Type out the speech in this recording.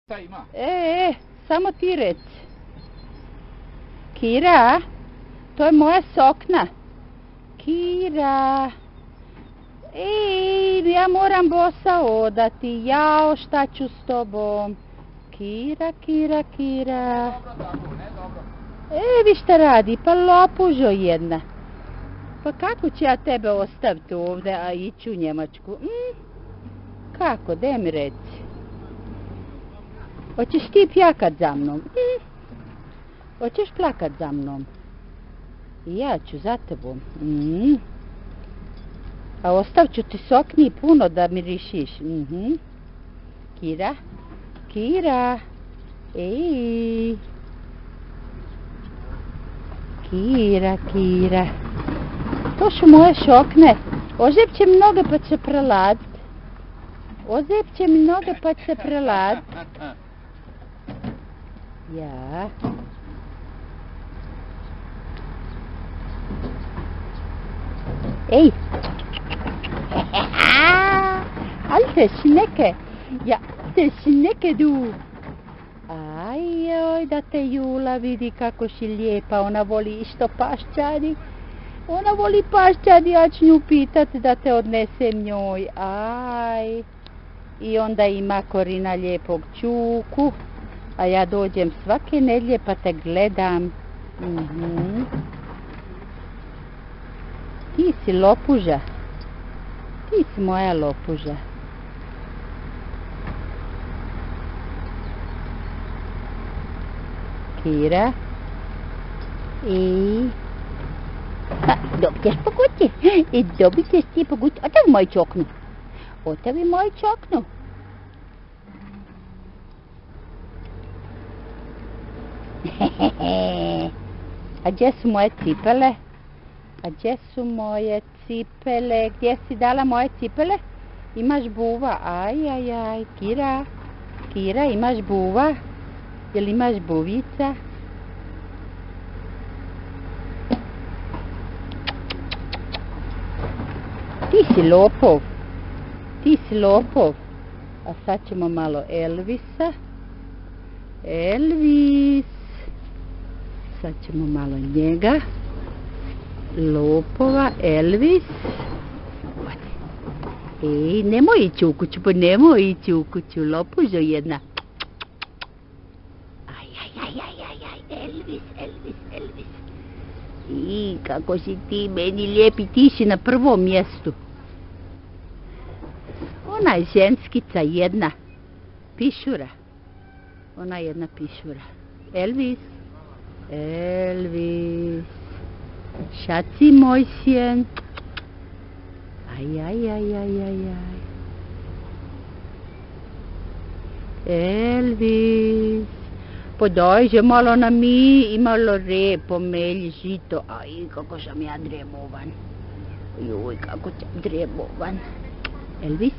Šta ima? Samo ti reci. Kira, to je moja sokna. Kira. Ja moram bosa odati. Jao, šta ću s tobom? Kira. Dobro tako, ne dobro. Vi šta radi? Pa lopužo jedna. Pa kako ću ja tebe ostaviti ovdje, a ići u Njemačku? Kako? Daj mi reci. Hoćeš ti pljakat za mnom? Hoćeš plakat za mnom? Ja ću za tebom. A ostavit ću ti sokni puno da mirišiš. Kira? Kira? Kira. To su moje šokne. Ozepće mi noge pa će prelazit. Ja. Alte Schnecke. Ja, alte Schnecke du. Ajoj, da te Jula vidi kako si lijepa. Ona voli isto paščadi. Ja ću nju pitat da te odnesem njoj. Aj. I onda ima Korina lijepog čuku. A ja dođem svake nedjelje pa te gledam. Ti si lopuža. Ti si moja lopuža. Kira. Dobit ćeš po kući. Dobit ćeš ti po kući. Otavi moju čoknu. A gdje su moje cipele? Gdje si dala moje cipele? Imaš buva? Aj. Kira, imaš buva? Jel imaš buvica? Ti si lopov. A sad ćemo malo Elvisa. Sad ćemo malo njega. Lopova, Elvis. Nemoj ići u kuću, lopužo jedna. Elvis. Kako si ti meni lijepi, ti si na prvom mjestu. Ona je ženskica jedna. Pišura. Elvis. Šaci moj sjen. Elvis. Podajže malo na mi i malo repo, melj, žito. Aj, kako sam ja dremovan. Joj, kako sam dremovan. Elvis.